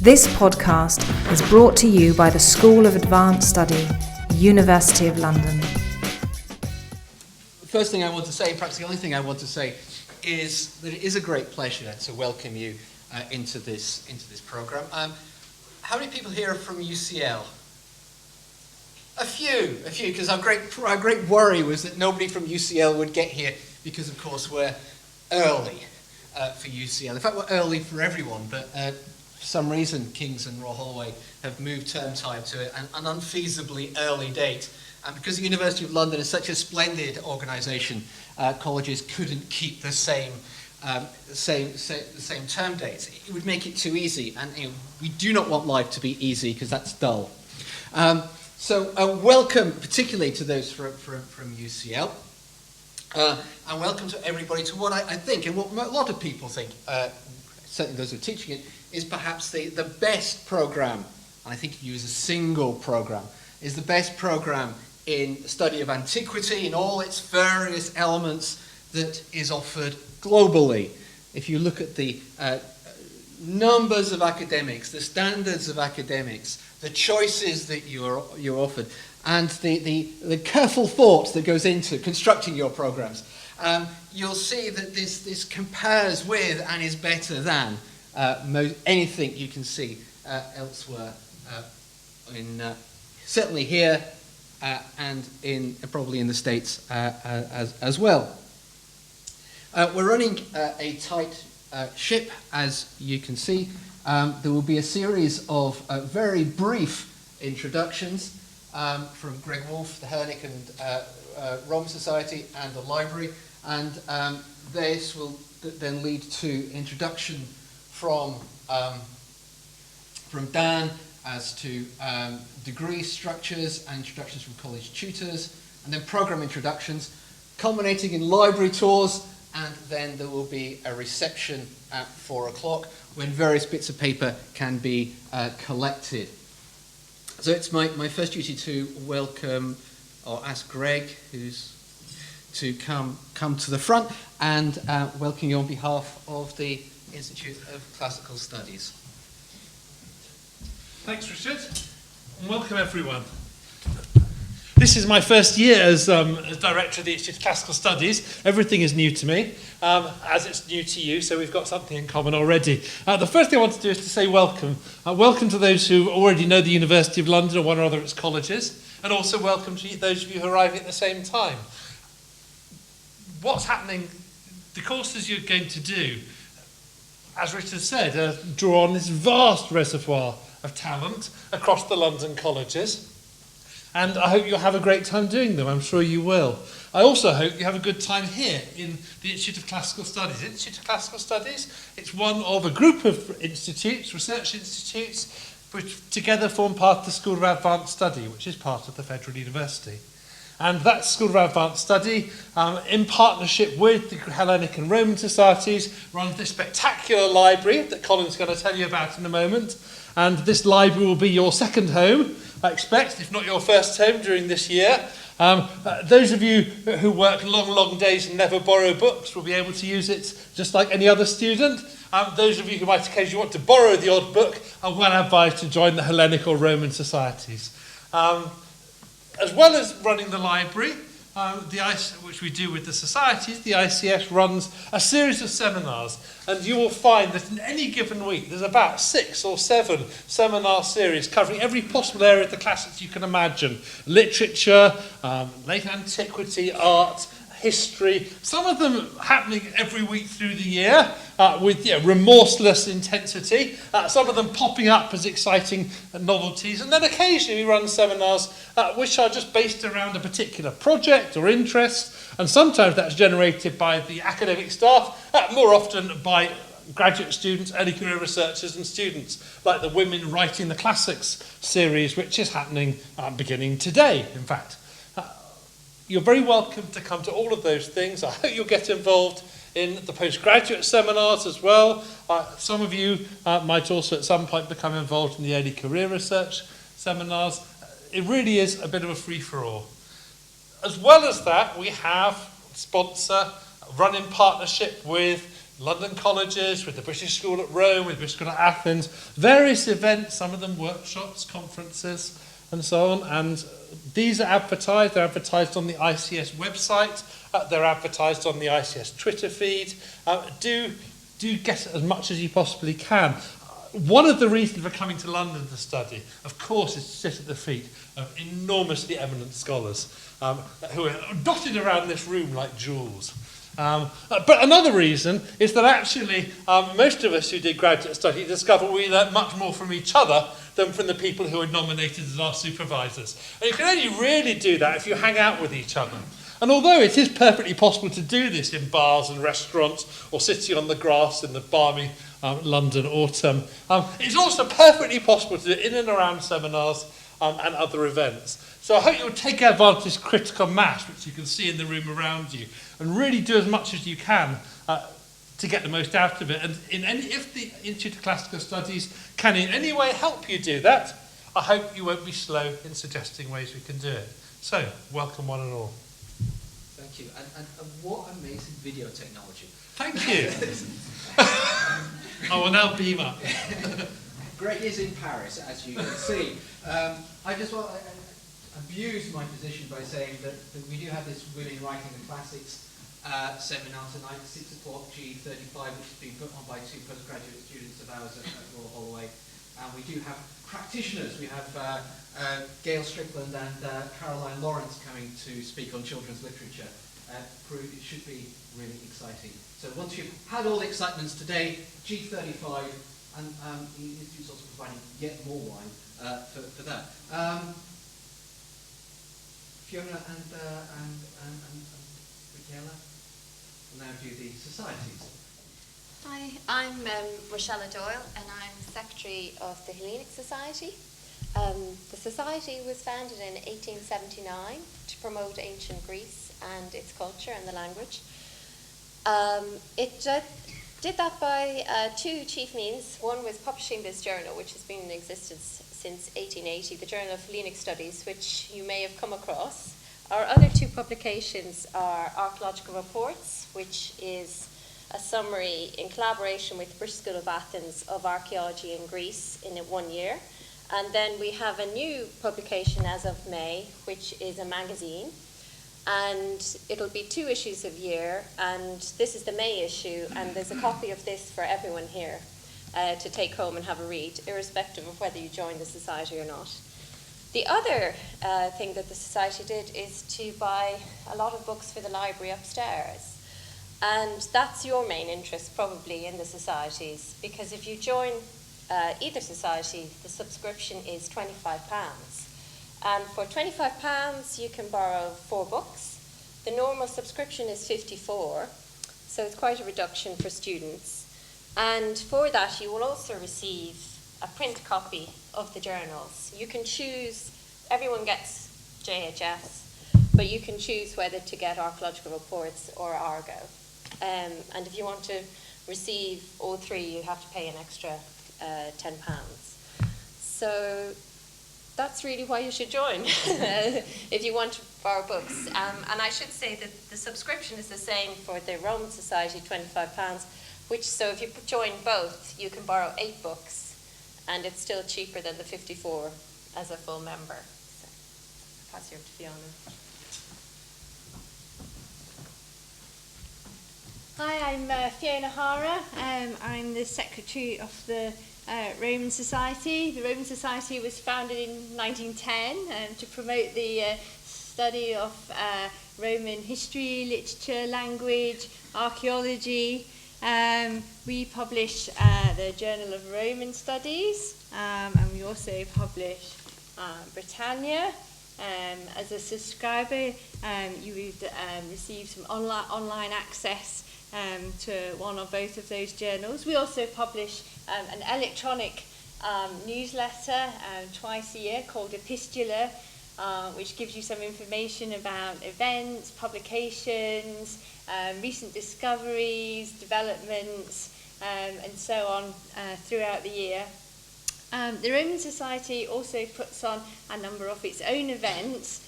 This podcast is brought to you by the School of Advanced Study, University of London. The first thing I want to say, perhaps the only thing I want to say, is that it is a great pleasure to welcome you into this programme. How many people here are from UCL? A few, because our great worry was that nobody from UCL would get here because, of course, we're early for UCL. In fact, we're early for everyone, but for some reason, King's and Royal Holloway have moved term time to an unfeasibly early date. And because the University of London is such a splendid organisation, colleges couldn't keep the same term dates. It would make it too easy, and we do not want life to be easy because that's dull. So welcome particularly to those from UCL, and welcome to everybody to what I think, and what a lot of people think, certainly those who are teaching it, is perhaps the best programme, and I think you use a single programme, is the best programme in study of antiquity in all its various elements that is offered globally. If you look at the numbers of academics, the standards of academics, the choices that you're offered, and the careful thought that goes into constructing your programs, you'll see that this compares with and is better than anything you can see elsewhere, certainly here and probably in the States as well. We're running a tight ship, as you can see. There will be a series of very brief introductions from Greg Woolf, the Hellenic and Roman Society, and the Library, and this will then lead to introduction from Dan as to degree structures and introductions from College Tutors, and then program introductions, culminating in library tours, and then there will be a reception at 4 o'clock when various bits of paper can be collected. So it's my first duty to welcome, or ask Greg, who's to come to the front, and welcome you on behalf of the Institute of Classical Studies. Thanks, Richard, and welcome everyone. This is my first year as Director of the Institute of Classical Studies. Everything is new to me, as it's new to you, so we've got something in common already. The first thing I want to do is to say welcome. Welcome to those who already know the University of London or one or other of its colleges, and also welcome to those of you who are arriving at the same time. What's happening, the courses you're going to do, as Richard said, draw on this vast reservoir of talent across the London colleges. And I hope you'll have a great time doing them. I'm sure you will. I also hope you have a good time here in the Institute of Classical Studies. Institute of Classical Studies, it's one of a group of institutes, research institutes, which together form part of the School of Advanced Study, which is part of the Federal University. And that School of Advanced Study, in partnership with the Hellenic and Roman Societies, runs this spectacular library that Colin's going to tell you about in a moment. And this library will be your second home, I expect, if not your first home during this year. Those of you who work long days and never borrow books will be able to use it just like any other student. Those of you who might occasionally want to borrow the odd book are well advised to join the Hellenic or Roman Societies. As well as running the library, which we do with the societies, the ICS runs a series of seminars, and you will find that in any given week there's about 6 or 7 seminar series covering every possible area of the classics you can imagine. Literature, late antiquity, art, history, some of them happening every week through the year with remorseless intensity, some of them popping up as exciting novelties, and then occasionally we run seminars which are just based around a particular project or interest, and sometimes that's generated by the academic staff, more often by graduate students, early career researchers and students, like the Women Writing the Classics series, which is happening beginning today, in fact. You're very welcome to come to all of those things. I hope you'll get involved in the postgraduate seminars as well. Some of you might also at some point become involved in the early career research seminars. It really is a bit of a free-for-all. As well as that, we have sponsor, run in partnership with London colleges, with the British School at Rome, with the British School at Athens, various events, some of them workshops, conferences, and so on. And these are advertised. They're advertised on the ICS website. They're advertised on the ICS Twitter feed. Do get as much as you possibly can. One of the reasons for coming to London to study, of course, is to sit at the feet of enormously eminent scholars who are dotted around this room like jewels. But another reason is that actually most of us who did graduate study discovered we learnt much more from each other than from the people who were nominated as our supervisors. And you can only really do that if you hang out with each other. And although it is perfectly possible to do this in bars and restaurants or sitting on the grass in the balmy London autumn, it's also perfectly possible to do it in and around seminars and other events. So I hope you'll take advantage of critical mass, which you can see in the room around you, and really do as much as you can to get the most out of it. And if the Institute of Classical Studies can in any way help you do that, I hope you won't be slow in suggesting ways we can do it. So, welcome one and all. Thank you. And what amazing video technology. Thank you. I will now beam up. Great is in Paris, as you can see. I just want to abuse my position by saying that we do have this Women Writing the Classics seminar tonight, 6 o'clock, G35, which has been put on by 2 postgraduate students of ours at RHUL Holloway. And we do have practitioners. We have Gail Strickland and Caroline Lawrence coming to speak on children's literature. It should be really exciting. So once you've had all the excitements today, G35, and the Institute's also providing yet more wine for that. Fiona and Richella will now do the societies. Hi, I'm Richella Doyle and I'm Secretary of the Hellenic Society. The Society was founded in 1879 to promote ancient Greece and its culture and the language. It did that by 2 chief means. One was publishing this journal, which has been in existence since 1880, the Journal of Hellenic Studies, which you may have come across. Our other 2 publications are Archaeological Reports, which is a summary in collaboration with the British School of Athens of archaeology in Greece in 1 year. And then we have a new publication as of May, which is a magazine. And it'll be 2 issues a year, and this is the May issue, and there's a copy of this for everyone here to take home and have a read, irrespective of whether you join the Society or not. The other thing that the Society did is to buy a lot of books for the library upstairs. And that's your main interest, probably, in the societies, because if you join either society, the subscription is £25. And for £25, you can borrow 4 books. The normal subscription is £54, so it's quite a reduction for students. And for that, you will also receive a print copy of the journals. You can choose, everyone gets JHS, but you can choose whether to get Archaeological Reports or Argo. And if you want to receive all 3, you have to pay an extra £10. So that's really why you should join if you want to borrow books. And I should say that the subscription is the same for the Roman Society, £25, which, so if you join both, you can borrow 8 books, and it's still cheaper than the 54 as a full member. So I'll pass you over to Fiona. Hi, I'm Fiona Haarer. I'm the Secretary of the Roman Society. The Roman Society was founded in 1910 to promote the study of Roman history, literature, language, archaeology. We publish the Journal of Roman Studies, and we also publish Britannia. As a subscriber, you would receive some online access to one or both of those journals. We also publish an electronic newsletter twice a year called Epistula, which gives you some information about events, publications, recent discoveries, developments, and so on throughout the year. The Roman Society also puts on a number of its own events,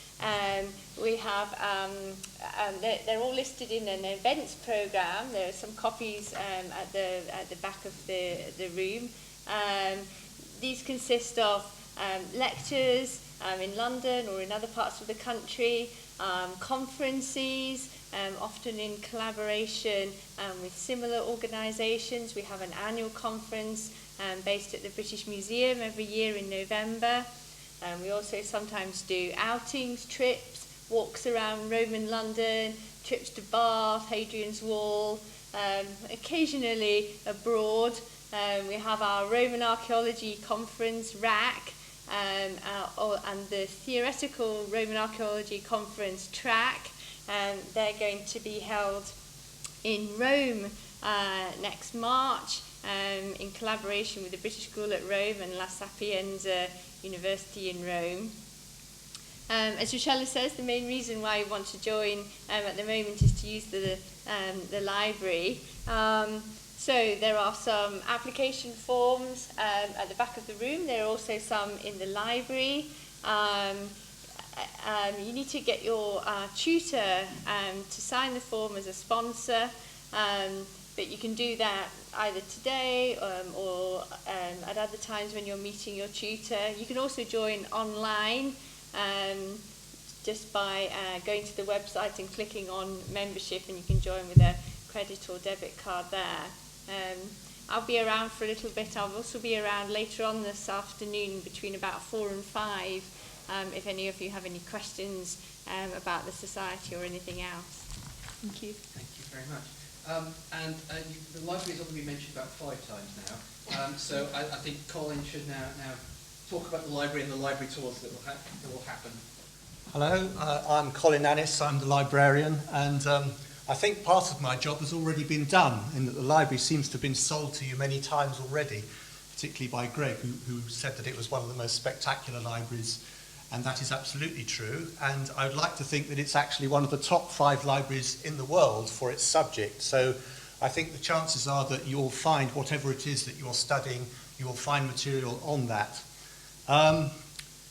We have, they're all listed in an events program. There are some copies at the back of the room. These consist of lectures in London or in other parts of the country, conferences, often in collaboration with similar organisations. We have an annual conference based at the British Museum every year in November. We also sometimes do outings, trips, walks around Roman London, trips to Bath, Hadrian's Wall, occasionally abroad. We have our Roman Archaeology conference, RHAC, and the Theoretical Roman Archaeology conference, TRAC. They're going to be held in Rome next March in collaboration with the British School at Rome and La Sapienza University in Rome. As Richella says, the main reason why we want to join at the moment is to use the library. So there are some application forms at the back of the room. There are also some in the library. You need to get your tutor to sign the form as a sponsor, but you can do that either today or at other times when you're meeting your tutor. You can also join online just by going to the website and clicking on membership, and you can join with a credit or debit card there. I'll be around for a little bit. I'll also be around later on this afternoon between about 4 and 5 if any of you have any questions about the Society or anything else. Thank you. Thank you very much. The library has already been mentioned about 5 times now, so I think Colin should now talk about the library and the library tours that will happen. Hello, I'm Colin Annis, I'm the librarian, and I think part of my job has already been done in that the library seems to have been sold to you many times already, particularly by Greg, who said that it was one of the most spectacular libraries, and that is absolutely true. And I would like to think that it's actually one of the top 5 libraries in the world for its subject. So I think the chances are that you'll find whatever it is that you're studying, you will find material on that.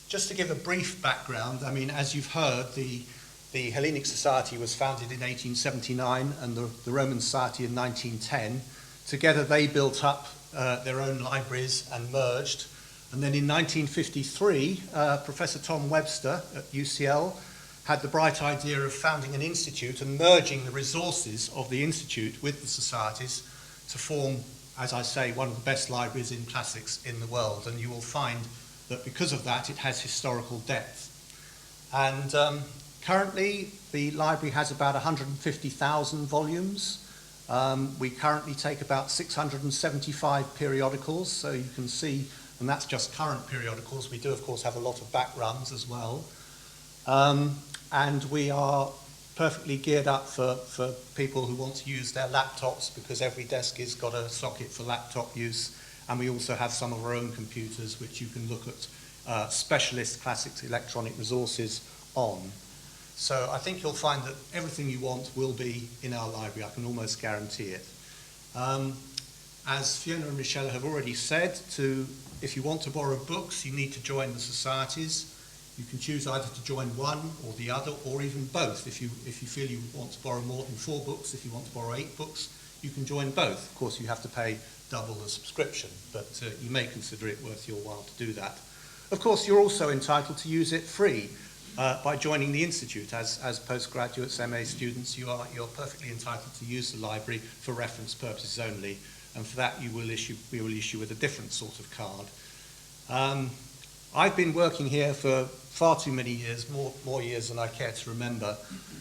Just to give a brief background, I mean, as you've heard, the Hellenic Society was founded in 1879 and the Roman Society in 1910. Together they built up their own libraries and merged. And then in 1953, Professor Tom Webster at UCL had the bright idea of founding an institute and merging the resources of the institute with the societies to form, as I say, one of the best libraries in classics in the world. And you will find that because of that, it has historical depth. And currently, the library has about 150,000 volumes. We currently take about 675 periodicals, so you can see, and that's just current periodicals. We do, of course, have a lot of back runs as well. And we are perfectly geared up for people who want to use their laptops, because every desk has got a socket for laptop use. And we also have some of our own computers, which you can look at specialist classics electronic resources on. So I think you'll find that everything you want will be in our library. I can almost guarantee it. As Fiona and Richella have already said, if you want to borrow books, you need to join the societies. You can choose either to join one or the other, or even both. If you feel you want to borrow more than 4 books, if you want to borrow 8 books, you can join both. Of course, you have to pay double the subscription, but you may consider it worth your while to do that. Of course, you're also entitled to use it free by joining the Institute. As postgraduates, MA students, you're perfectly entitled to use the library for reference purposes only, and for that we will issue with a different sort of card. I've been working here for far too many years, more years than I care to remember,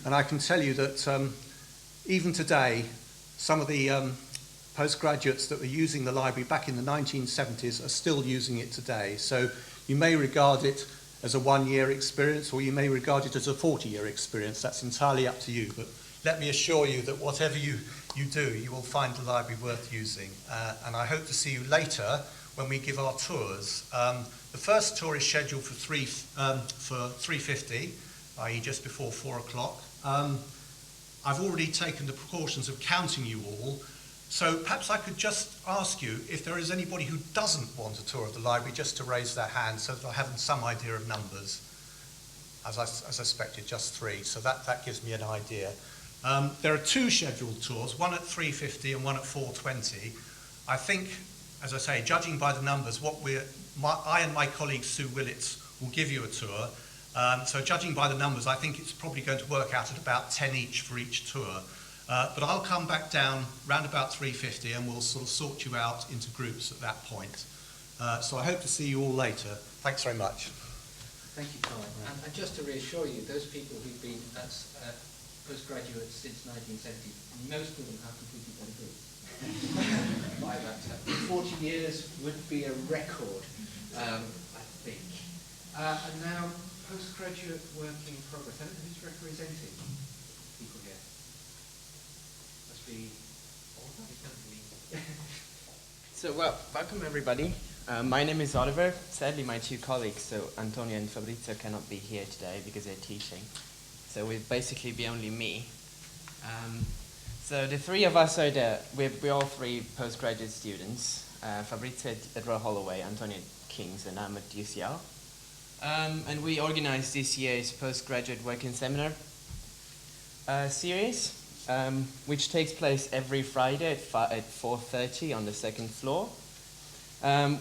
and I can tell you that even today, some of the postgraduates that were using the library back in the 1970s are still using it today. So you may regard it as a 1-year experience, or you may regard it as a 40-year experience. That's entirely up to you. But let me assure you that whatever you do, you will find the library worth using. And I hope to see you later when we give our tours. The first tour is scheduled for 3:50, i.e. just before 4 o'clock. I've already taken the precautions of counting you all. So perhaps I could just ask you if there is anybody who doesn't want a tour of the library, just to raise their hand so that I have some idea of numbers. as I suspected, just 3, so that gives me an idea. There are 2 scheduled tours, one at 3:50 and one at 4:20. I think, as I say, judging by the numbers, I and my colleague Sue Willits will give you a tour. So judging by the numbers, I think it's probably going to work out at about 10 each for each tour. But I'll come back down round about 3:50 and we'll sort of sort you out into groups at that point. So I hope to see you all later. Thanks very much. Thank you, Colin. And just to reassure you, those people who've been postgraduates since 1970, most of them have completed their degree. By that time. 40 years would be a record, I think. And now, postgraduate work-in-progress. I don't know who's representing people here. Must be Oliver? It's going to be. So, well, welcome everybody. My name is Oliver. Sadly, my 2 colleagues, so Antonio and Fabrizio, cannot be here today because they're teaching. So we'll basically be only me. So the 3 of us are we're all 3 postgraduate students. Fabrizio at Holloway, Antonio at King's, and I'm at UCL. And we organized this year's Postgraduate Work-in Seminar series, which takes place every Friday at 4:30 on the 2nd floor.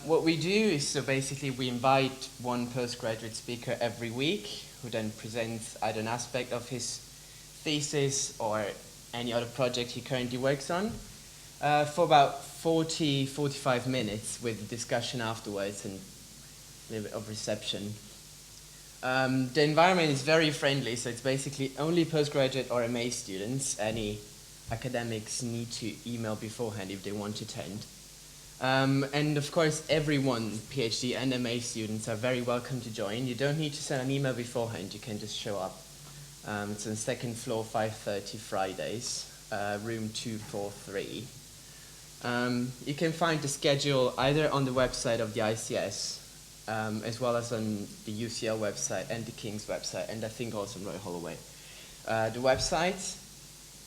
What we do is, so basically we invite one postgraduate speaker every week who then presents either an aspect of his thesis or any other project he currently works on for about 45 minutes with discussion afterwards and a little bit of reception. The environment is very friendly, so it's basically only postgraduate or MA students. Any academics need to email beforehand if they want to attend. And of course, everyone, PhD and MA students, are very welcome to join. You don't need to send an email beforehand, you can just show up. It's on 2nd floor, 5:30 Fridays, room 243. You can find the schedule either on the website of the ICS, as well as on the UCL website and the King's website, and I think also on Royal Holloway. The website.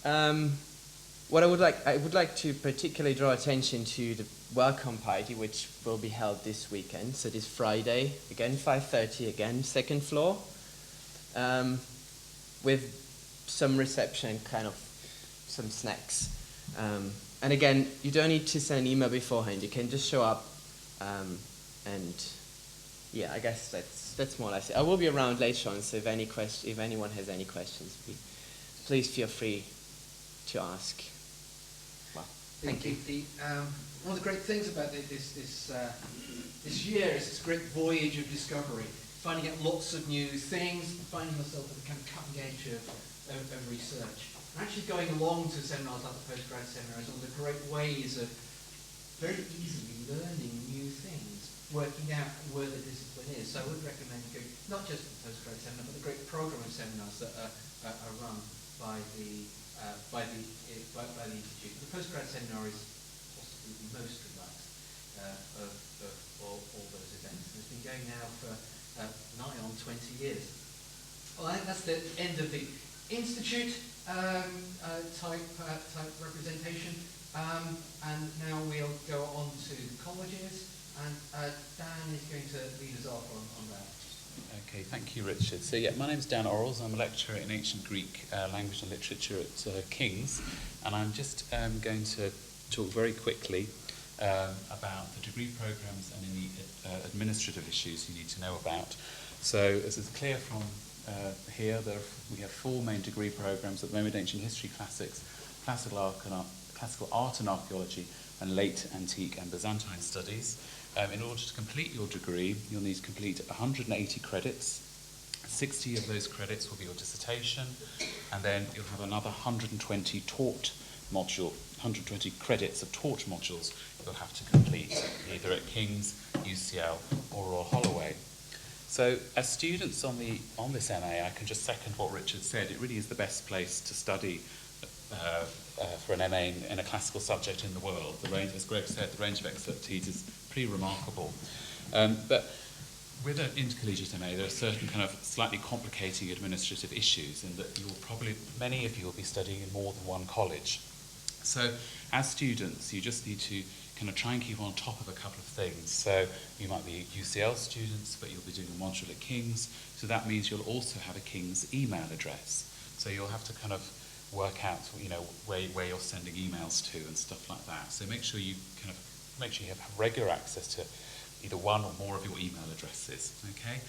I would like to particularly draw attention to the welcome party, which will be held this weekend. So this Friday, again 5:30, again 2nd floor, with some reception, kind of some snacks. And again, you don't need to send an email beforehand. You can just show up, and yeah, I guess that's more or less it. I will be around later on, so if anyone has any questions, please feel free to ask. Well, thank you. One of the great things about this year is this great voyage of discovery, finding out lots of new things, finding yourself at the kind of cutting edge of research. And actually going along to seminars like the postgrad seminar is one of the great ways of very easily learning new things, working out where the discipline is. So I would recommend going not just the postgrad seminar, but the great program of seminars that are run by the Institute. The postgrad seminar is possibly the most relaxed of all those events. And it's been going now for nigh on 20 years. Well, I think that's the end of the Institute type representation. And now we'll go on to the colleges, and Dan is going to lead us off on that. Okay, thank you, Richard. So yeah, my name's Daniel Orrells. I'm a lecturer in ancient Greek language and literature at King's, and I'm just going to talk very quickly about the degree programs and any administrative issues you need to know about. So as is clear from here, we have 4 main degree programs at the moment: ancient history, classics, classical art and archaeology, and late antique and Byzantine studies. In order to complete your degree, you'll need to complete 180 credits. 60 of those credits will be your dissertation, and then you'll have another 120 credits of taught modules you'll have to complete, either at King's, UCL, or Royal Holloway. So as students on this MA, I can just second what Richard said. It really is the best place to study for an MA in a classical subject in the world. The range, as Greg said, the range of expertise is pretty remarkable. But with an intercollegiate MA, there are certain kind of slightly complicating administrative issues in that many of you will be studying in more than one college. So as students, you just need to kind of try and keep on top of a couple of things. So you might be UCL students, but you'll be doing a module at King's. So that means you'll also have a King's email address. So you'll have to kind of work out, where you're sending emails to and stuff like that. So make sure you have regular access to either one or more of your email addresses. Okay.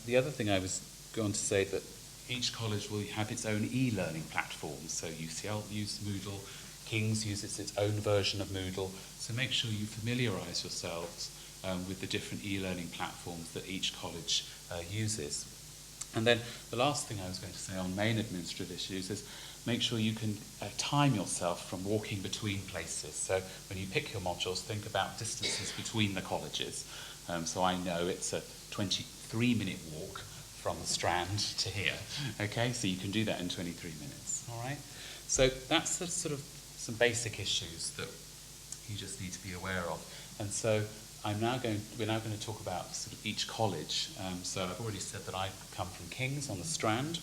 The other thing I was going to say that each college will have its own e-learning platforms. So UCL uses Moodle, King's uses its own version of Moodle. So make sure you familiarise yourselves with the different e-learning platforms that each college uses. And then the last thing I was going to say on main administrative issues is make sure you can time yourself from walking between places. So when you pick your modules, think about distances between the colleges. So I know it's a 23-minute walk from the Strand to here. Okay, so you can do that in 23 minutes. All right. So that's the sort of some basic issues that you just need to be aware of. And so we're now going to talk about sort of each college. So I've already said that I come from King's on the Strand.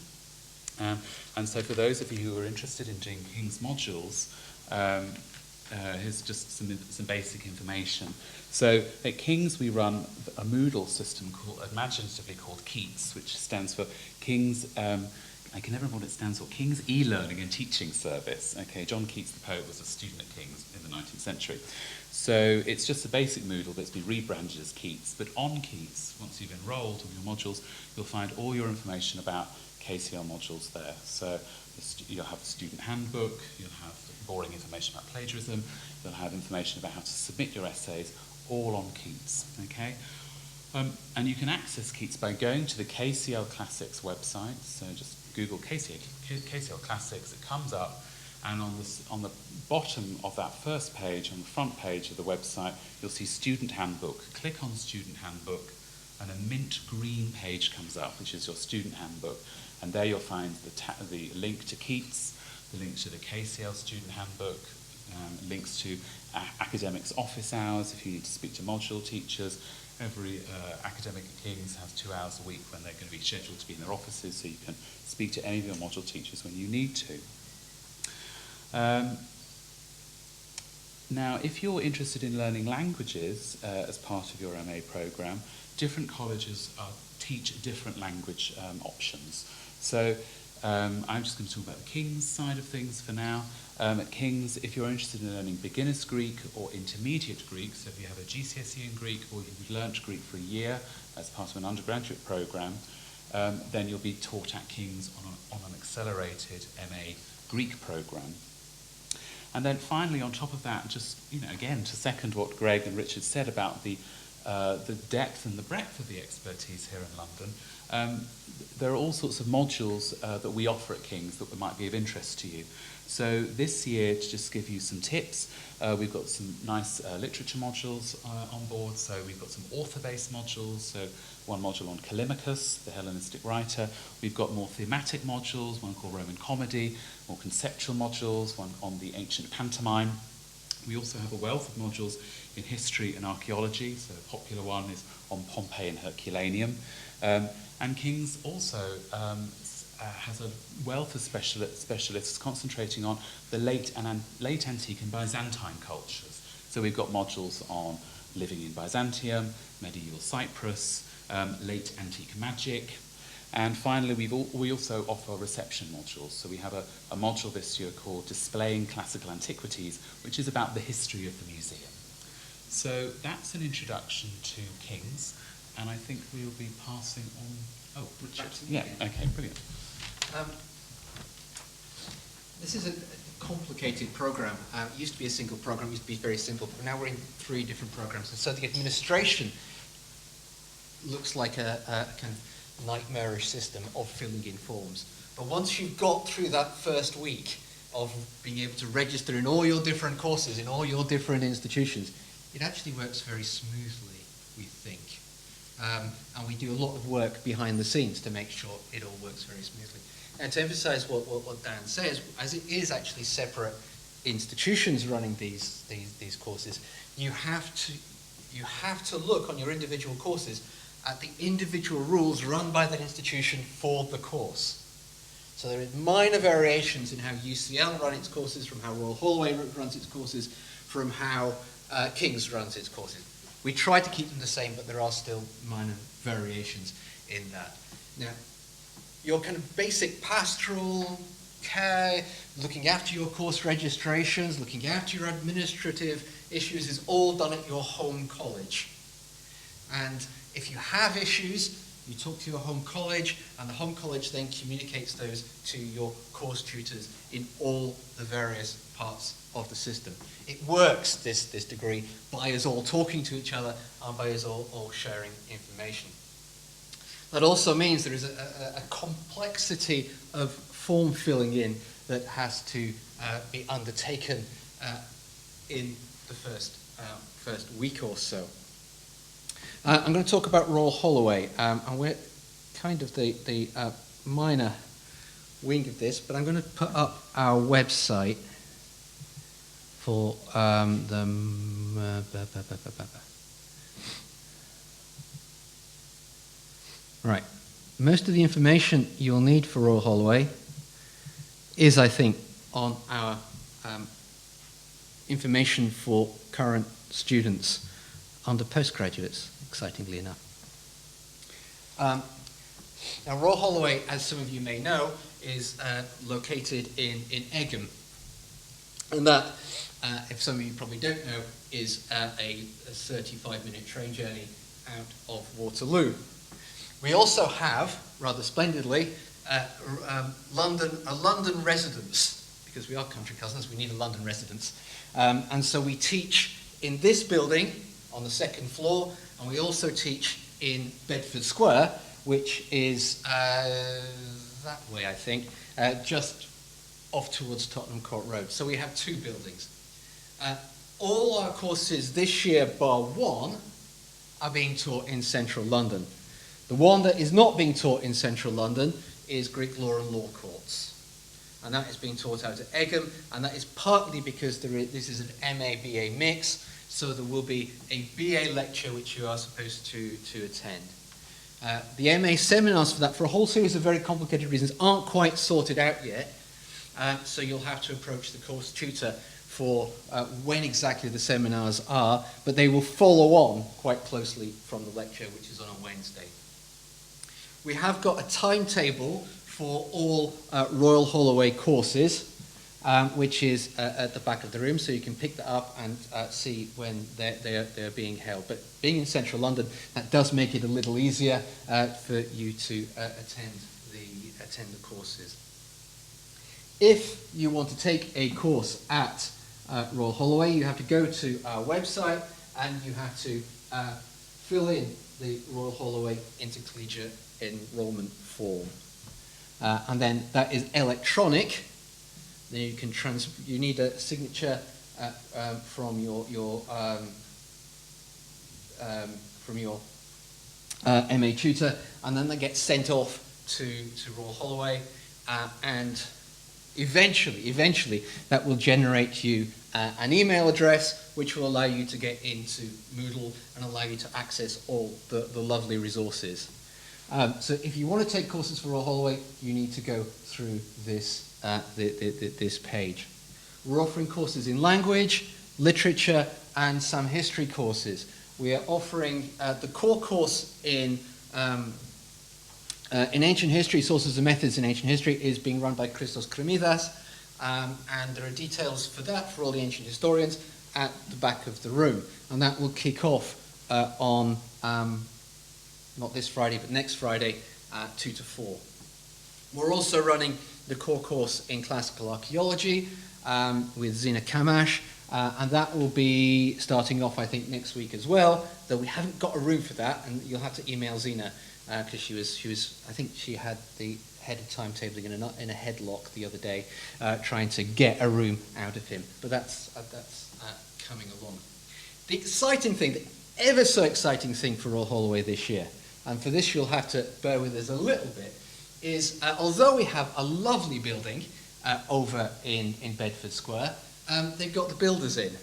And so for those of you who are interested in doing King's modules, here's just some basic information. So at King's we run a Moodle system imaginatively called KEATS, which stands for King's, I can never remember what it stands for, King's E-Learning and Teaching Service. Okay, John Keats the poet was a student at King's in the 19th century. So it's just a basic Moodle that's been rebranded as KEATS. But on KEATS, once you've enrolled on your modules, you'll find all your information about KCL modules there. So you'll have a student handbook, you'll have boring information about plagiarism, you'll have information about how to submit your essays, all on KEATS, okay? And you can access KEATS by going to the KCL Classics website. So just Google KCL Classics, it comes up, and on the bottom of that first page, on the front page of the website, you'll see Student Handbook. Click on Student Handbook, and a mint green page comes up, which is your Student Handbook. And there you'll find the link to KEATS, the link to the KCL Student Handbook, links to academics' office hours if you need to speak to module teachers. Every academic at King's has 2 hours a week when they're going to be scheduled to be in their offices, so you can speak to any of your module teachers when you need to. Now, if you're interested in learning languages as part of your MA programme, different colleges teach different language options. So I'm just going to talk about the King's side of things for now. At King's, if you're interested in learning beginner's Greek or intermediate Greek, so if you have a GCSE in Greek or you've learnt Greek for a year as part of an undergraduate programme, then you'll be taught at King's on an accelerated MA Greek programme. And then finally, on top of that, just, again, to second what Greg and Richard said about the depth and the breadth of the expertise here in London, there are all sorts of modules that we offer at King's that might be of interest to you. So this year, to just give you some tips, we've got some nice literature modules on board. So we've got some author-based modules, so one module on Callimachus, the Hellenistic writer. We've got more thematic modules, one called Roman Comedy, more conceptual modules, one on the ancient pantomime. We also have a wealth of modules in history and archaeology, so a popular one is on Pompeii and Herculaneum. And King's also has a wealth of specialists concentrating on the late antique and Byzantine cultures. So we've got modules on living in Byzantium, medieval Cyprus, late antique magic, and finally we also offer reception modules. So we have a module this year called Displaying Classical Antiquities, which is about the history of the museum. So that's an introduction to King's, and I think we'll be passing on. Oh, Richard. Yeah. Okay. Brilliant. This is a complicated program. It used to be a single program. It used to be very simple, but now we're in 3 different programs, and so the administration looks like a kind of nightmarish system of filling in forms. But once you've got through that first week of being able to register in all your different courses, in all your different institutions, it actually works very smoothly, we think. And we do a lot of work behind the scenes to make sure it all works very smoothly. And to emphasize what Dan says, as it is actually separate institutions running these courses, you have to look on your individual courses at the individual rules run by that institution for the course. So there are minor variations in how UCL run its courses, from how Royal Holloway runs its courses, from how King's runs its courses. We try to keep them the same, but there are still minor variations in that. Now, your kind of basic pastoral care, looking after your course registrations, looking after your administrative issues is all done at your home college. And if you have issues, you talk to your home college, and the home college then communicates those to your course tutors in all the various parts of the system. It works, this degree, by us all talking to each other and by us all sharing information. That also means there is a complexity of form filling in that has to be undertaken in the first week or so. I'm going to talk about RHUL Holloway, and we're kind of the minor wing of this, but I'm going to put up our website for Right. Most of the information you'll need for RHUL Holloway is, I think, on our information for current students under postgraduates, excitingly enough. Now, RHUL Holloway, as some of you may know, is located in Egham. And that, if some of you probably don't know, is a 35-minute train journey out of Waterloo. We also have, rather splendidly, a London residence, because we are country cousins, we need a London residence. And so we teach in this building on the second floor, and we also teach in Bedford Square, which is that way, I think, just off towards Tottenham Court Road. So we have two buildings. All our courses this year, bar one, are being taught in central London. The one that is not being taught in central London is Greek Law and Law Courts. And that is being taught out at Egham, and that is partly because this is an MA-BA mix, so there will be a BA lecture which you are supposed to attend. The MA seminars for that, for a whole series of very complicated reasons, aren't quite sorted out yet, so you'll have to approach the course tutor for when exactly the seminars are, but they will follow on quite closely from the lecture, which is on a Wednesday. We have got a timetable for all RHUL Holloway courses, which is at the back of the room, so you can pick that up and see when they're being held. But being in central London, that does make it a little easier for you to attend the courses. If you want to take a course at RHUL Holloway, you have to go to our website and you have to fill in the RHUL Holloway Intercollegiate enrollment form. And then that is electronic. Then you can you need a signature from your MA tutor, and then that gets sent off to RHUL Holloway, and eventually that will generate you an email address which will allow you to get into Moodle and allow you to access all the lovely resources. So if you want to take courses for RHUL Holloway, you need to go through this this page. We're offering courses in language, literature, and some history courses. We are offering the core course in ancient history, sources and methods in ancient history, is being run by Christos Kremidas, and there are details for that for all the ancient historians at the back of the room, and that will kick off on not this Friday, but next Friday, 2 to 4. We're also running the core course in classical archaeology with Zina Kamash, and that will be starting off, I think, next week as well, though we haven't got a room for that, and you'll have to email Zina, because she was, I think she had the head of timetabling in a headlock the other day, trying to get a room out of him, but that's coming along. The exciting thing, the ever so exciting thing for RHUL Holloway this year, and for this you'll have to bear with us a little bit, is although we have a lovely building over in Bedford Square, they've got the builders in.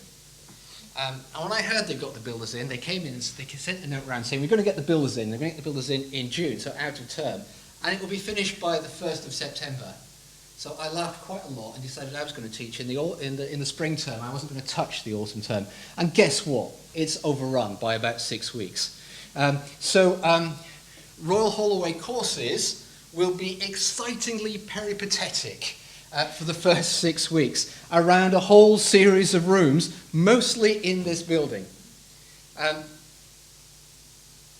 And when I heard they've got the builders in, they came in and they sent a note around saying, we're going to get the builders in. They're going to get the builders in June, so out of term. And it will be finished by the 1st of September. So I laughed quite a lot and decided I was going to teach in the spring term. I wasn't going to touch the autumn term. And guess what? It's overrun by about 6 weeks. Royal Holloway courses will be excitingly peripatetic for the first 6 weeks around a whole series of rooms, mostly in this building.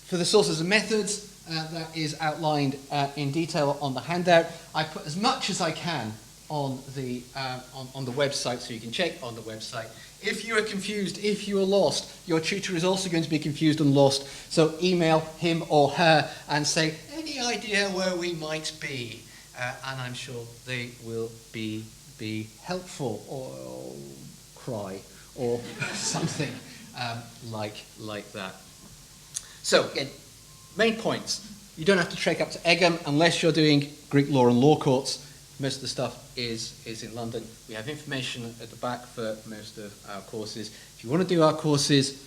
For the sources and methods, that is outlined in detail on the handout. I put as much as I can on the website, so you can check on the website. If you are confused, if you are lost, your tutor is also going to be confused and lost, so email him or her and say, any idea where we might be? And I'm sure they will be helpful or cry or something like that. So, again, main points. You don't have to trek up to Egham unless you're doing Greek law and law courts. Most of the stuff is in London. We have information at the back for most of our courses. If you want to do our courses,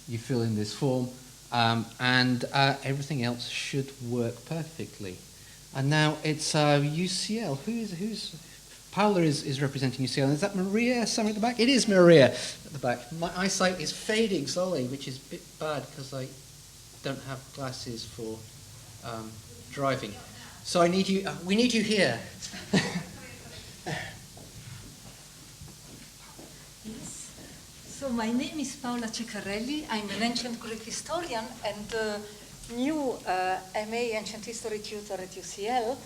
you fill in this form, and everything else should work perfectly. And now it's UCL. Who's Paola is representing UCL. And is that Maria somewhere at the back? It is Maria at the back. My eyesight is fading slowly, which is a bit bad because I don't have glasses for driving. So I need you. We need you here. Yes. So my name is Paola Ceccarelli. I'm an ancient Greek historian and new MA Ancient History tutor at UCL.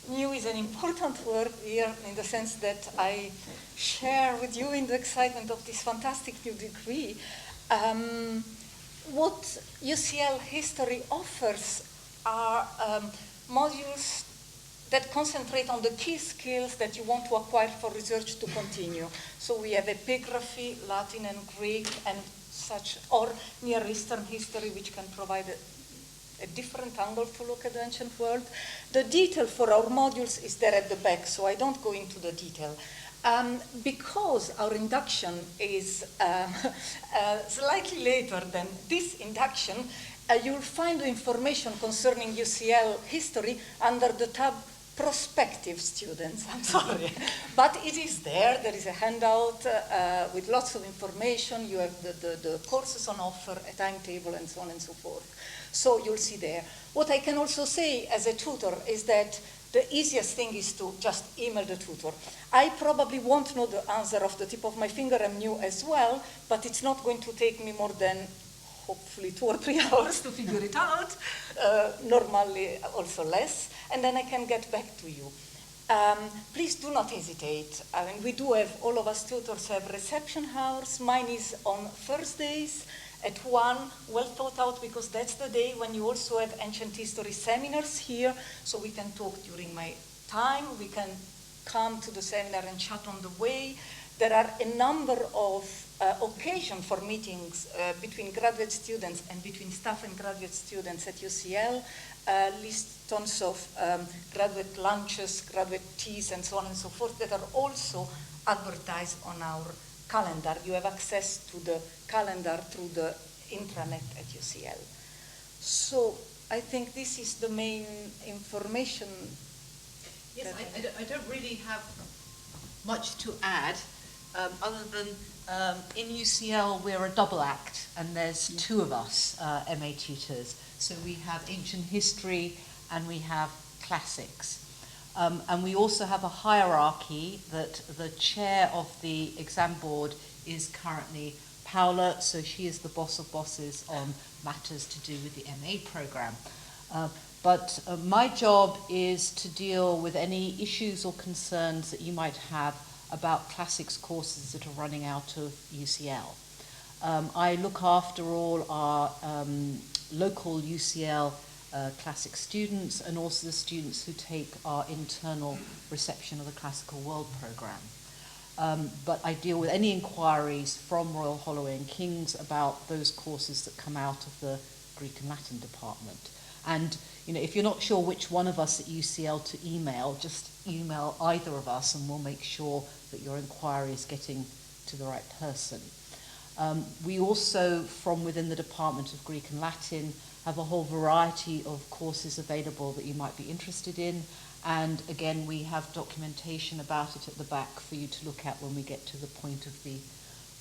New is an important word here in the sense that I share with you in the excitement of this fantastic new degree. What UCL History offers are modules that concentrate on the key skills that you want to acquire for research to continue. So we have epigraphy, Latin and Greek, and such, or Near Eastern history, which can provide a different angle to look at the ancient world. The detail for our modules is there at the back, so I don't go into the detail. Because our induction is slightly later than this induction, you'll find the information concerning UCL history under the tab Prospective Students. I'm sorry. But it is there. There is a handout with lots of information. You have the courses on offer, a timetable, and so on and so forth. So you'll see there. What I can also say as a tutor is that the easiest thing is to just email the tutor. I probably won't know the answer off the tip of my finger. I'm new as well, but it's not going to take me more than hopefully 2 or 3 hours to figure it out, normally also less, and then I can get back to you. Please do not hesitate. I mean, we do have, all of us tutors have reception hours. Mine is on Thursdays at 1, well thought out, because that's the day when you also have ancient history seminars here, so we can talk during my time. We can come to the seminar and chat on the way. There are a number of occasions for meetings between graduate students and between staff and graduate students at UCL. List tons of graduate lunches, graduate teas, and so on and so forth that are also advertised on our calendar. You have access to the calendar through the intranet at UCL. So I think this is the main information. Yes, I don't really have much to add, other than in UCL we're a double act, and there's 2 of us MA tutors. So we have ancient history and we have classics. And we also have a hierarchy that the chair of the exam board is currently Paola, so she is the boss of bosses on matters to do with the MA program. But my job is to deal with any issues or concerns that you might have about classics courses that are running out of UCL. I look after all our local UCL classic students and also the students who take our internal reception of the Classical World program. But I deal with any inquiries from Royal Holloway and King's about those courses that come out of the Greek and Latin department. And if you're not sure which one of us at UCL to email, just email either of us and we'll make sure that your inquiry is getting to the right person. We also, from within the Department of Greek and Latin, have a whole variety of courses available that you might be interested in, And again, we have documentation about it at the back for you to look at when we get to the point of the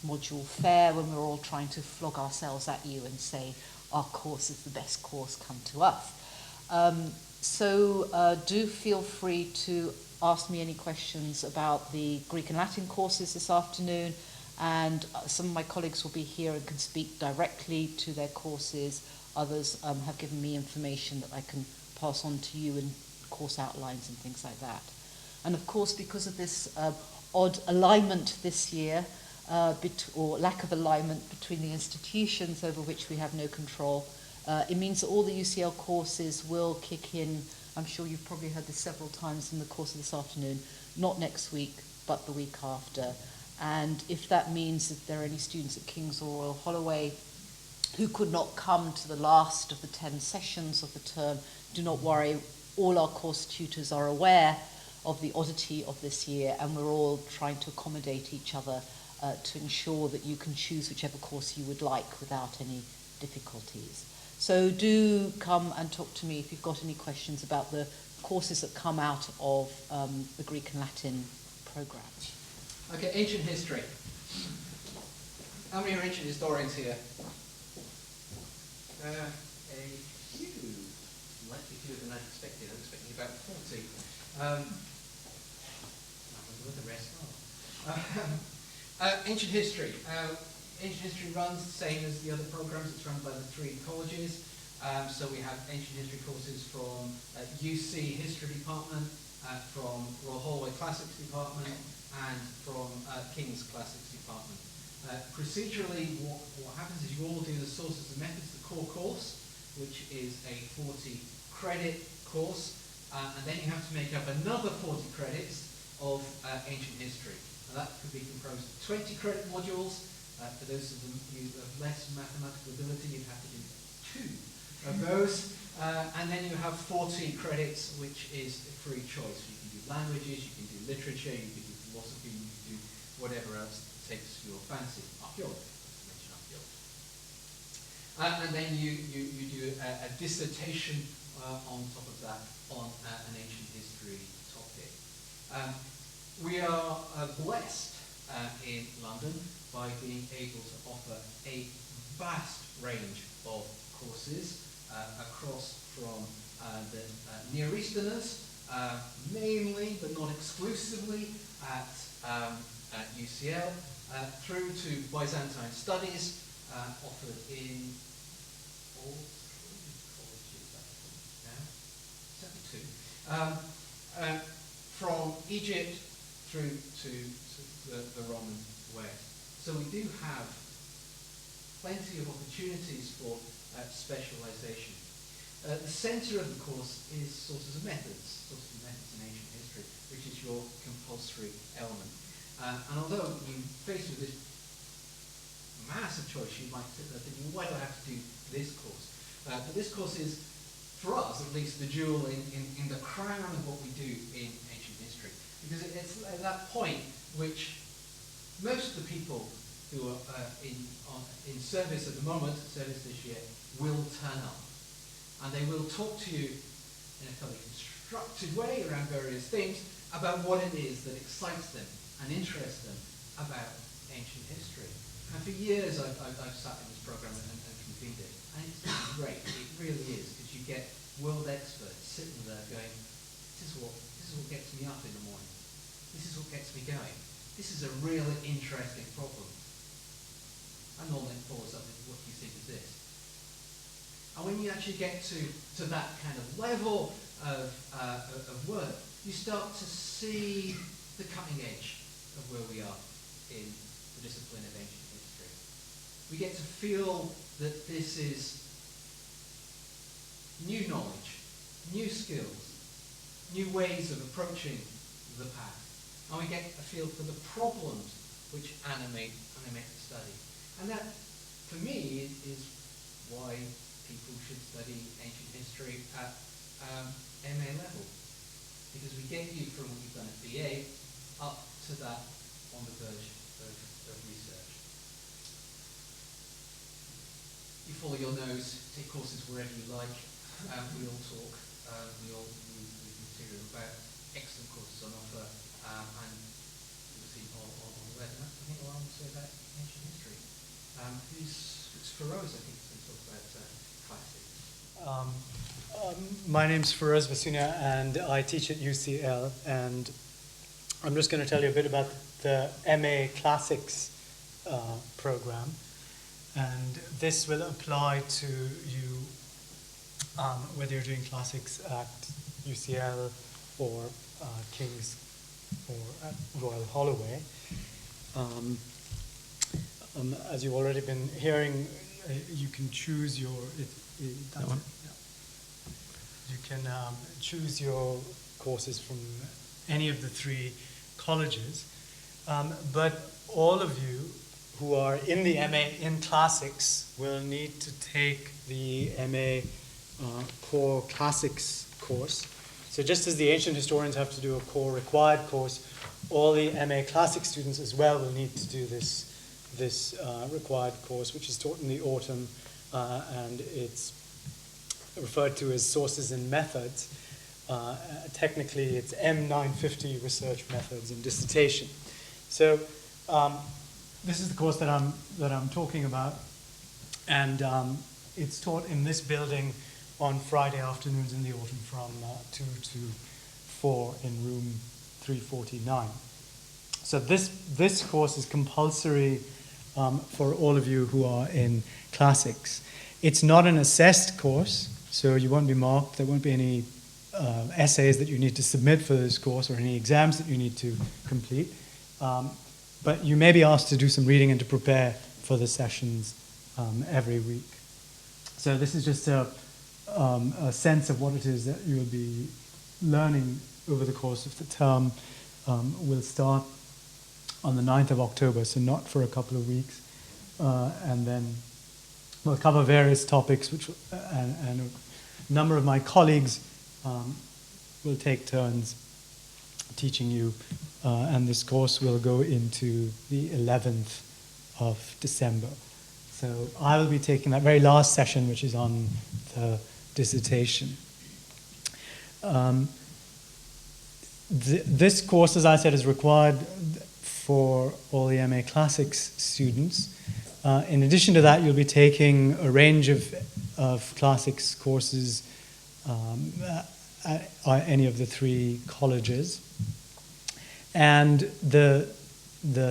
module fair, when we're all trying to flog ourselves at you and say, our course is the best course, come to us. So do feel free to ask me any questions about the Greek and Latin courses this afternoon, and some of my colleagues will be here and can speak directly to their courses. Others have given me information that I can pass on to you in course outlines and things like that. And of course, because of this odd alignment this year, or lack of alignment between the institutions over which we have no control, it means that all the UCL courses will kick in. I'm sure you've probably heard this several times in the course of this afternoon, not next week, but the week after. And if that means that there are any students at King's or Royal Holloway who could not come to the last of the 10 sessions of the term, do not worry. All our course tutors are aware of the oddity of this year, and we're all trying to accommodate each other to ensure that you can choose whichever course you would like without any difficulties. So do come and talk to me if you've got any questions about the courses that come out of the Greek and Latin programme. Okay, ancient history. How many are ancient historians here? A few. Likely fewer than I expected. I was expecting about 40. I wonder what the rest are. Ancient history. Ancient history runs the same as the other programs. It's run by the 3 colleges. So we have ancient history courses from UC History Department, from Royal Holloway Classics Department, and from King's Classics Department. Procedurally, what happens is you all do the sources and methods, the core course, which is a 40-credit course, and then you have to make up another 40 credits of ancient history. And that could be composed of 20-credit modules. For those of you of less mathematical ability, you'd have to do 2 of those. And then you have 40 credits, which is free choice. You can do languages, you can do literature, you can do philosophy, you can do whatever else takes your fancy. Archaeology, mention archaeology. And then you do a dissertation on top of that on an ancient history topic. We are blessed in London by being able to offer a vast range of courses across from the Near Easterners, mainly but not exclusively at UCL, through to Byzantine Studies, offered in all 3 colleges, I think, now, 2. From Egypt through to the Roman West. So we do have plenty of opportunities for specialization. The center of the course is sources and methods in ancient history, which is your compulsory element. And although you're faced with this massive choice, you might sit there thinking, why do I have to do this course? But this course is, for us at least, the jewel in the crown of what we do in ancient history. Because it's at that point which most of the people who are in service at the moment, service this year, will turn up. And they will talk to you in a fairly constructed way around various themes about what it is that excites them and interests them about ancient history. And for years I've sat in this program and convened it. And it's great, it really is, because you get world experts sitting there going, this is what gets me up in the morning. This is what gets me going. This is a really interesting problem. And all then follows up with, what do you think of this? And when you actually get to that kind of level of work, you start to see the cutting edge of where we are in the discipline of ancient history. We get to feel that this is new knowledge, new skills, new ways of approaching the past. And we get a feel for the problems which animate the study. And that, for me, is why people should study ancient history at MA level. Because we get you from what you've done at BA up to that on the verge of research. You follow your nose, take courses wherever you like. We all talk. We can material about excellent courses on offer, and you'll see on the web. And I think I'll say about ancient history. It's Feroz, I think, is going to talk about classics. My name's Feroz Vasunia, and I teach at UCL, and I'm just going to tell you a bit about the MA Classics program, and this will apply to you whether you're doing classics at UCL or King's or at Royal Holloway. As you've already been hearing, you can choose your you can choose your courses from any of the 3 colleges, but all of you who are in the MA in Classics will need to take the MA Core Classics course. So just as the ancient historians have to do a core required course, all the MA Classics students as well will need to do this required course, which is taught in the autumn, and it's referred to as Sources and Methods. Technically, it's M950 Research Methods and Dissertation. So this is the course that I'm talking about, and it's taught in this building on Friday afternoons in the autumn from 2 to 4 in room 349. So this course is compulsory for all of you who are in Classics. It's not an assessed course, so you won't be marked. There won't be any essays that you need to submit for this course or any exams that you need to complete. But you may be asked to do some reading and to prepare for the sessions every week. So this is just a sense of what it is that you'll be learning over the course of the term. We'll start on the 9th of October, so not for a couple of weeks. And then we'll cover various topics, and a number of my colleagues will take turns teaching you, and this course will go into the 11th of December. So I will be taking that very last session, which is on the dissertation. This course, as I said, is required for all the MA Classics students. In addition to that, you'll be taking a range of Classics courses at any of the 3 colleges. And the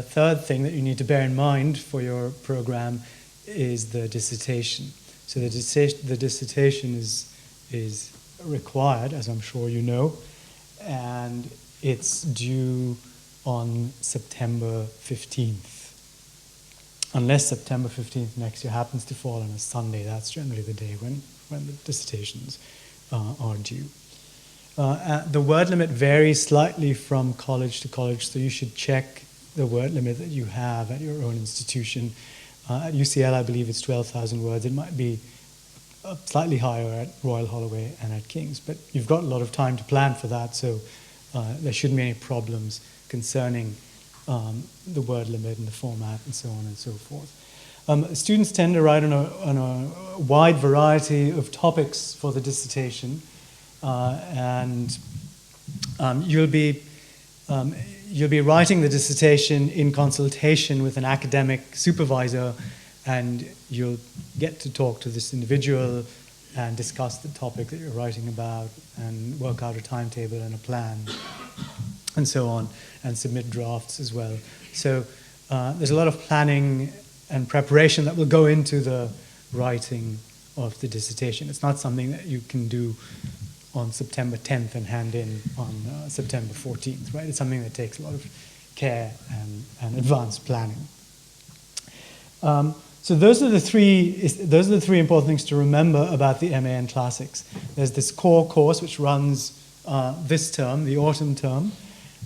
third thing that you need to bear in mind for your program is the dissertation. So the dissertation is required, as I'm sure you know, and it's due on September 15th. Unless September 15th next year happens to fall on a Sunday, that's generally the day when the dissertations are due. The word limit varies slightly from college to college, so you should check the word limit that you have at your own institution. At UCL, I believe it's 12,000 words. It might be slightly higher at Royal Holloway and at King's, but you've got a lot of time to plan for that, so there shouldn't be any problems concerning the word limit and the format and so on and so forth. Students tend to write on a wide variety of topics for the dissertation, and you'll be writing the dissertation in consultation with an academic supervisor, and you'll get to talk to this individual and discuss the topic that you're writing about and work out a timetable and a plan and so on, and submit drafts as well. So there's a lot of planning and preparation that will go into the writing of the dissertation. It's not something that you can do on September 10th and hand in on September 14th, right? It's something that takes a lot of care and advanced planning. So those are the three important things to remember about the MA in Classics. There's this core course which runs this term, the autumn term.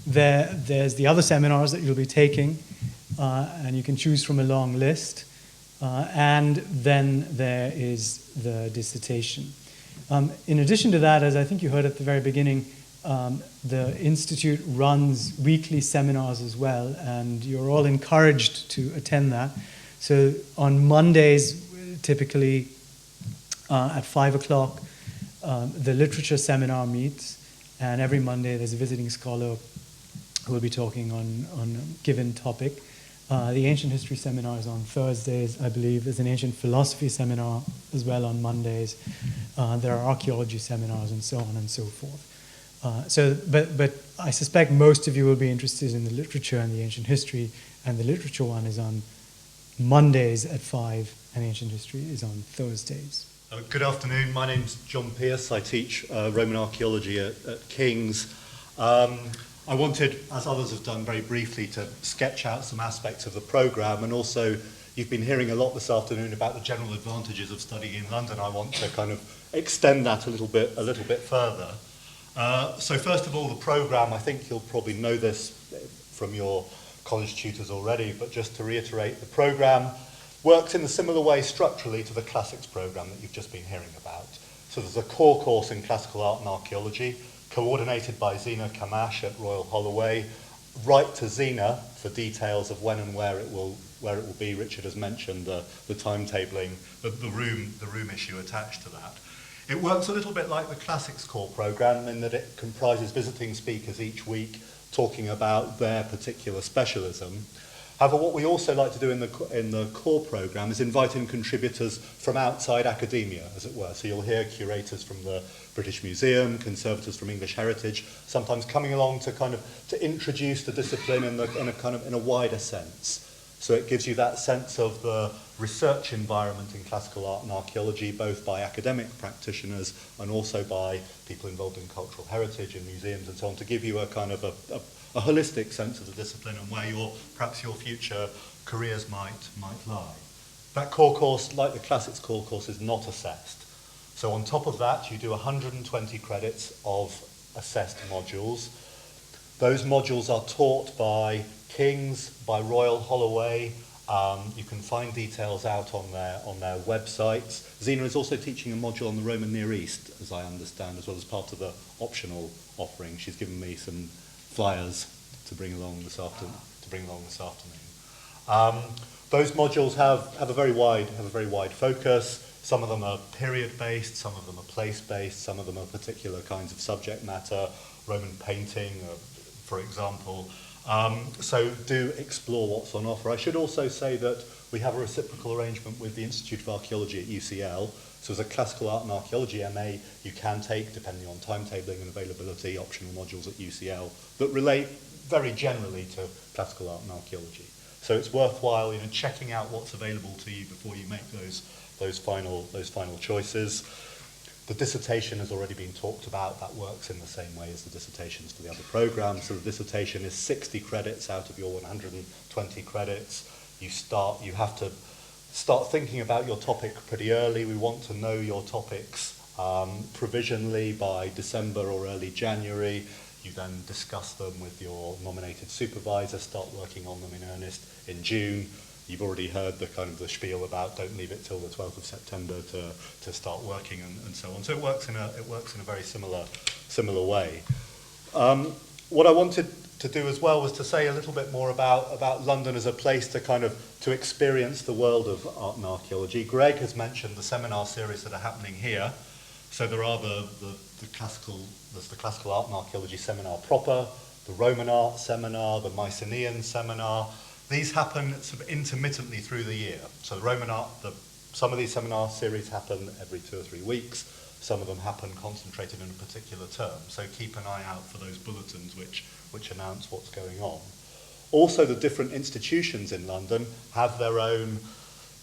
There's the other seminars that you'll be taking, and you can choose from a long list. And then there is the dissertation. In addition to that, as I think you heard at the very beginning, the Institute runs weekly seminars as well, and you're all encouraged to attend that. So on Mondays, typically at 5 o'clock, the literature seminar meets, And every Monday there's a visiting scholar who will be talking on a given topic. The ancient history seminar is on Thursdays, I believe. There's an ancient philosophy seminar as well on Mondays. There are archaeology seminars and so on and so forth. But I suspect most of you will be interested in the literature and the ancient history, and the literature one is on Mondays at 5, and ancient history is on Thursdays. Good afternoon, my name's John Pearce. I teach Roman Archaeology at King's. I wanted, as others have done very briefly, to sketch out some aspects of the programme, and also you've been hearing a lot this afternoon about the general advantages of studying in London. I want to kind of extend that a little bit further. So first of all, the programme, I think you'll probably know this from your college tutors already, but just to reiterate, the programme works in a similar way structurally to the classics programme that you've just been hearing about. So there's a core course in classical art and archaeology, coordinated by Zina Kamash at Royal Holloway. Write to Zina for details of when and where it will be. Richard has mentioned the timetabling, the room issue attached to that. It works a little bit like the classics core programme in that it comprises visiting speakers each week talking about their particular specialism. However, what we also like to do in the core programme is invite in contributors from outside academia, as it were. So you'll hear curators from the British Museum, conservators from English Heritage, sometimes coming along to introduce the discipline in a wider sense. So it gives you that sense of the research environment in classical art and archaeology, both by academic practitioners and also by people involved in cultural heritage and museums and so on, to give you a kind of a holistic sense of the discipline and where perhaps your future careers might lie. That core course, like the classics core course, is not assessed. So on top of that, you do 120 credits of assessed modules. Those modules are taught by King's, by Royal Holloway. You can find details out on their websites. Zina is also teaching a module on the Roman Near East, as I understand, as well as part of the optional offering. She's given me some flyers to bring along this afternoon. Those modules have a very wide focus. Some of them are period-based, some of them are place-based, some of them are particular kinds of subject matter, Roman painting, for example. So do explore what's on offer. I should also say that we have a reciprocal arrangement with the Institute of Archaeology at UCL. So as a classical art and archaeology MA, you can take, depending on timetabling and availability, optional modules at UCL that relate very generally to classical art and archaeology. So it's worthwhile, checking out what's available to you before you make those final choices. The dissertation has already been talked about. That works in the same way as the dissertations for the other programs. So the dissertation is 60 credits out of your 120 credits. You have to start thinking about your topic pretty early. We want to know your topics provisionally by December or early January. You then discuss them with your nominated supervisor, start working on them in earnest in June. You've already heard the spiel about don't leave it till the 12th of September to start working and so on. So it works in a very similar way. What I wanted to do as well was to say a little bit more about London as a place to experience the world of art and archaeology. Greg has mentioned the seminar series that are happening here. So there are there's the classical art and archaeology seminar proper, the Roman art seminar, the Mycenaean seminar. These happen sort of intermittently through the year. So the Roman art, some of these seminar series happen every 2 or 3 weeks. Some of them happen concentrated in a particular term. So keep an eye out for those bulletins which announce what's going on. Also, the different institutions in London have their own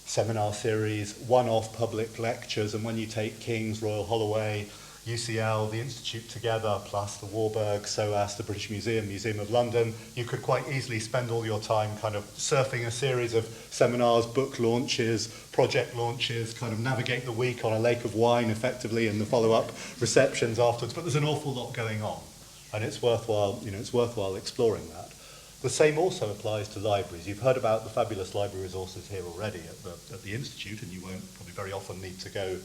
seminar series, one-off public lectures, and when you take King's, Royal Holloway, UCL, the Institute together, plus the Warburg, SOAS, the British Museum, Museum of London, you could quite easily spend all your time surfing a series of seminars, book launches, project launches, navigate the week on a lake of wine effectively and the follow-up receptions afterwards. But there's an awful lot going on, and it's worthwhile exploring that. The same also applies to libraries. You've heard about the fabulous library resources here already at the Institute, and you won't probably very often need to go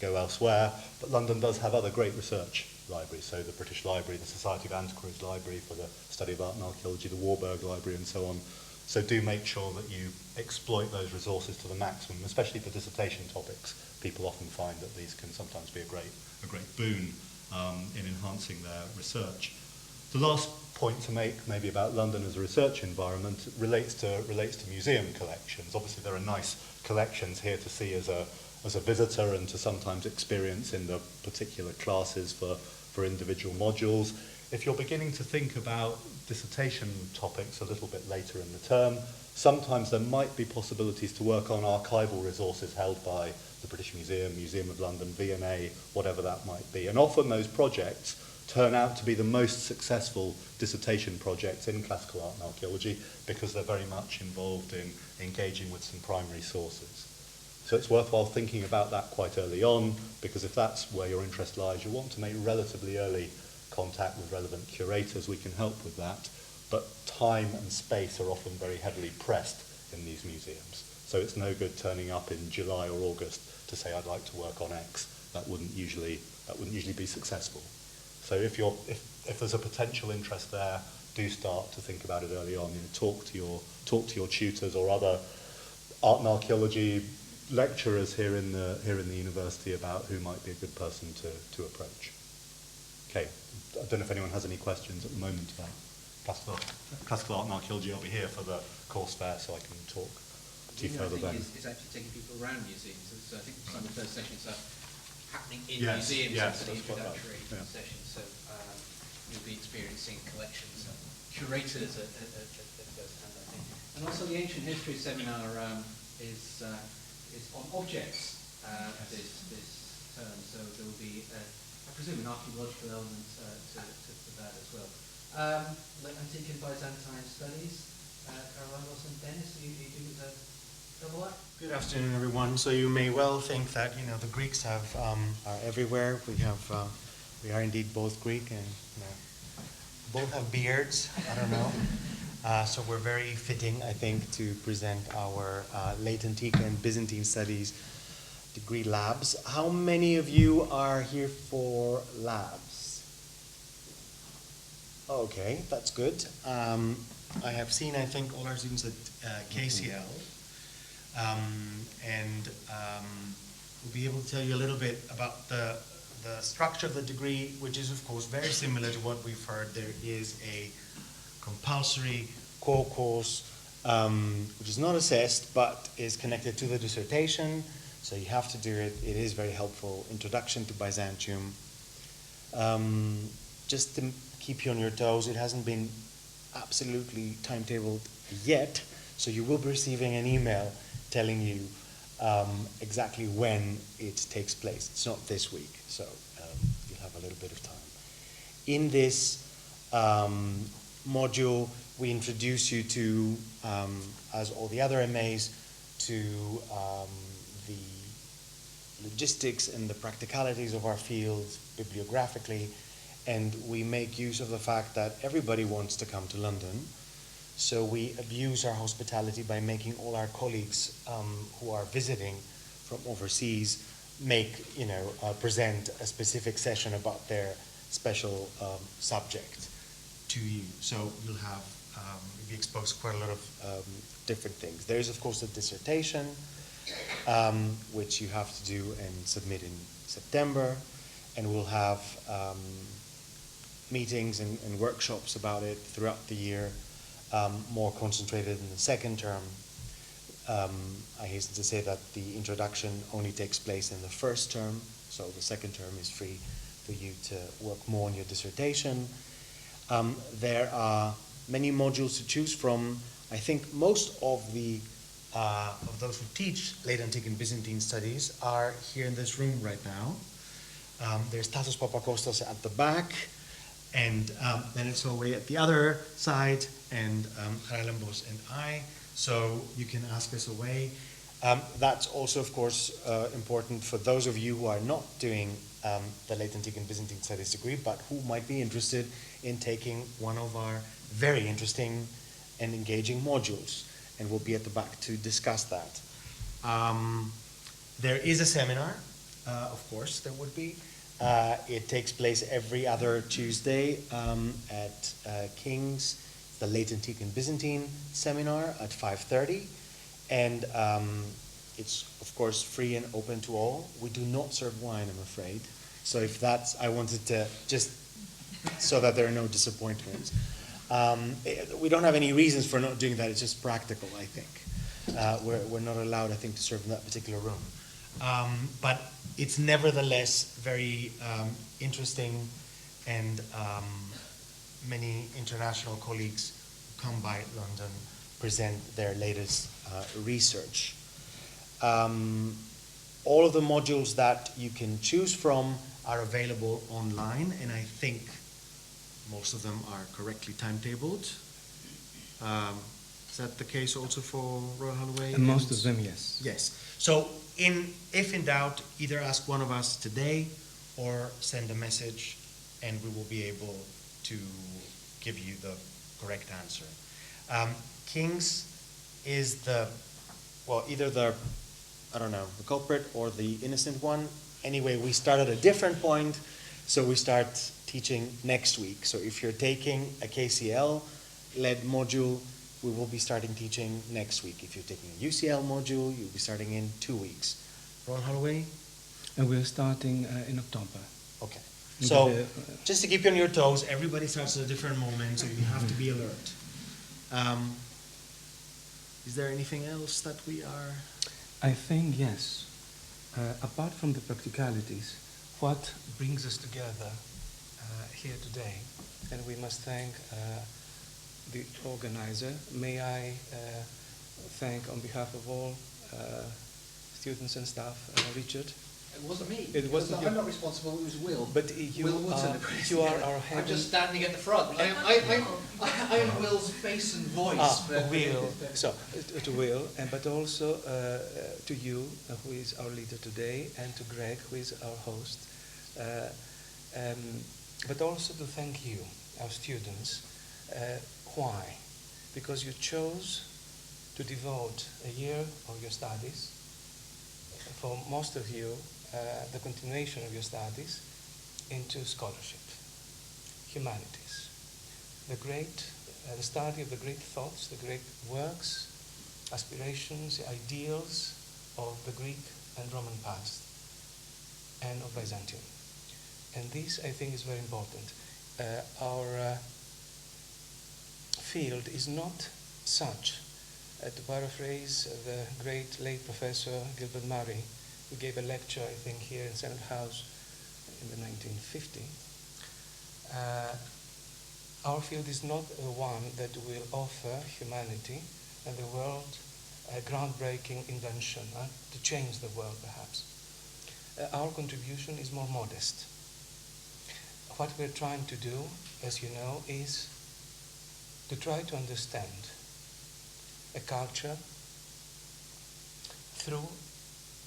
elsewhere, but London does have other great research libraries, so the British Library, the Society of Antiquaries Library for the study of art and archaeology, the Warburg Library and so on. So do make sure that you exploit those resources to the maximum, especially for dissertation topics. People often find that these can sometimes be a great boon in enhancing their research. The last point to make maybe about London as a research environment relates to museum collections. Obviously there are nice collections here to see as a visitor and to sometimes experience in the particular classes for individual modules. If you're beginning to think about dissertation topics a little bit later in the term, sometimes there might be possibilities to work on archival resources held by the British Museum, Museum of London, V&A, whatever that might be. And often those projects turn out to be the most successful dissertation projects in classical art and archaeology because they're very much involved in engaging with some primary sources. So it's worthwhile thinking about that quite early on, because if that's where your interest lies, you want to make relatively early contact with relevant curators. We can help with that, but time and space are often very heavily pressed in these museums. So it's no good turning up in July or August to say, I'd like to work on X. That wouldn't usually be successful. So if there's a potential interest there, do start to think about it early on. Talk to your tutors or other art and archaeology lecturers here in the university about who might be a good person to approach. Okay, I don't know if anyone has any questions at the moment about classical art and archaeology. I'll be here for the course fair, so I can talk to you further then. Is actually taking people around museums. So I think some of the first sessions are happening in Yes, museums, yes, as an that's quite right. introductory Yeah. session. So you'll be experiencing collections and curators at first hand, I think. And also the ancient history seminar is on objects this term. So there will be, I presume, an archaeological element to that as well. Antique and Byzantine Studies. Carlos and Dennis, you do the double act? Good afternoon, everyone. So you may well think that the Greeks are everywhere. We are indeed both Greek and both have beards. I don't know. So we're very fitting, I think, to present our Late Antique and Byzantine Studies degree labs. How many of you are here for labs? Okay, that's good. I have seen, I think, all our students at KCL, and we'll be able to tell you a little bit about the structure of the degree, which is, of course, very similar to what we've heard. There is a compulsory core course, which is not assessed, but is connected to the dissertation, so you have to do it. It is very helpful. Introduction to Byzantium. Just to keep you on your toes, it hasn't been absolutely timetabled yet, so you will be receiving an email telling you exactly when it takes place. It's not this week, so you'll have a little bit of time. In this module, we introduce you to, as all the other MAs, to the logistics and the practicalities of our field bibliographically, and we make use of the fact that everybody wants to come to London. So we abuse our hospitality by making all our colleagues who are visiting from overseas present a specific session about their special subject to you. So you'll be exposed to quite a lot of different things. There is, of course, a dissertation, which you have to do and submit in September, and we'll have meetings and workshops about it throughout the year, more concentrated in the second term. I hasten to say that the introduction only takes place in the first term, so the second term is free for you to work more on your dissertation. There are many modules to choose from. I think most of those who teach Late Antique and Byzantine Studies are here in this room right now. There's Tasos Papakostas at the back, and then it's Holloway at the other side, and Haralambos and I, so you can ask us away. That's also, of course, important for those of you who are not doing the Late Antique and Byzantine Studies degree, but who might be interested in taking one of our very interesting and engaging modules, and we'll be at the back to discuss that. There is a seminar, of course, there would be. It takes place every other Tuesday at King's, the Late Antique and Byzantine seminar at 5:30, and it's, of course, free and open to all. We do not serve wine, I'm afraid, So if that's, I wanted to just, so that there are no disappointments. We don't have any reasons for not doing that, it's just practical, I think. We're not allowed, I think, to serve in that particular room. But it's nevertheless very interesting, and many international colleagues who come by London present their latest research. All of the modules that you can choose from are available online, and I think most of them are correctly timetabled. Is that the case also for Royal Holloway? And most of them, yes. Yes. So if in doubt, either ask one of us today or send a message, and we will be able to give you the correct answer. King's is either the culprit or the innocent one. Anyway, we start at a different point, so we start teaching next week. So if you're taking a KCL-led module, we will be starting teaching next week. If you're taking a UCL module, you'll be starting in 2 weeks. Royal Holloway? And we're starting in October. Okay. So just to keep you on your toes, everybody starts at a different moment, so you have to be alert. Is there anything else that we are... I think, yes. Apart from the practicalities, what brings us together here today, and we must thank the organizer. May I thank on behalf of all students and staff, Richard. It wasn't me. It wasn't you. I'm not responsible, it was Will. But you are our head. I'm just standing at the front. I am Will's face and voice. Will. So, to Will, but also to you, who is our leader today, and to Greg, who is our host. But also to thank you, our students. Why? Because you chose to devote a year of your studies, for most of you, the continuation of your studies, into scholarship, humanities, the study of the great thoughts, the great works, aspirations, ideals of the Greek and Roman past, and of Byzantium. And this, I think, is very important. Our field is not such, to paraphrase the great late Professor Gilbert Murray, who gave a lecture, I think, here in Senate House in the 1950s. Our field is not one that will offer humanity and the world a groundbreaking invention to change the world, perhaps. Our contribution is more modest. What we're trying to do, as you know, is to try to understand a culture through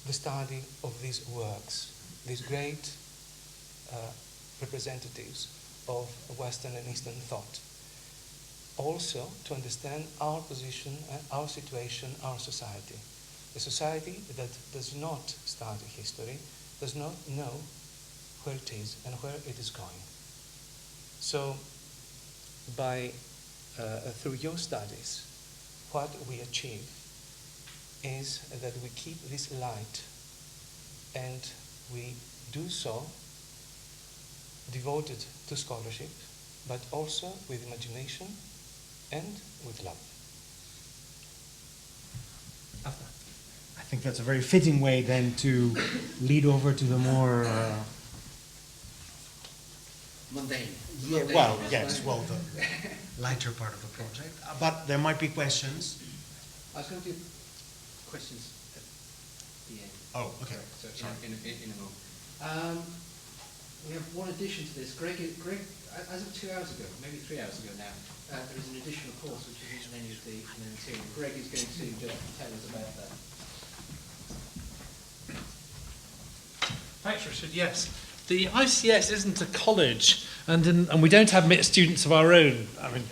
the study of these works, these great representatives of Western and Eastern thought. Also to understand our position, our situation, our society. A society that does not study history, does not know where it is and where it is going. So through your studies, what we achieve is that we keep this light, and we do so devoted to scholarship, but also with imagination and with love. I think that's a very fitting way then to lead over to the more mundane. Yeah, well, yes, well, the lighter part of the project. But there might be questions. I was going to do questions at the end. Oh, okay. So in a moment. We have one addition to this. Greg, as of 2 hours ago, maybe 3 hours ago now, there is an additional course which isn't in any of the material. Greg is going to just tell us about that. Thanks, Richard. Yes. The ICS isn't a college, and we don't admit students of our own. I mean,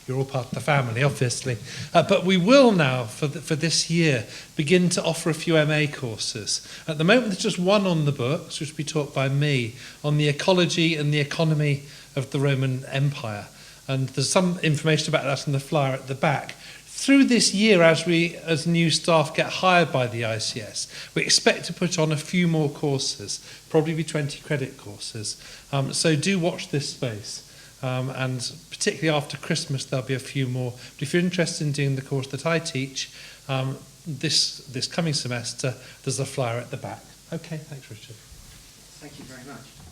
you're all part of the family, obviously. But we will now, for this year, begin to offer a few MA courses. At the moment, there's just one on the books, which will be taught by me, on the ecology and the economy of the Roman Empire. And there's some information about that in the flyer at the back. through this year, as new staff get hired by the ICS, we expect to put on a few more courses, probably be 20 credit courses. So do watch this space. And particularly after Christmas, there'll be a few more. But if you're interested in doing the course that I teach, this coming semester, there's a flyer at the back. Okay, thanks, Richard. Thank you very much.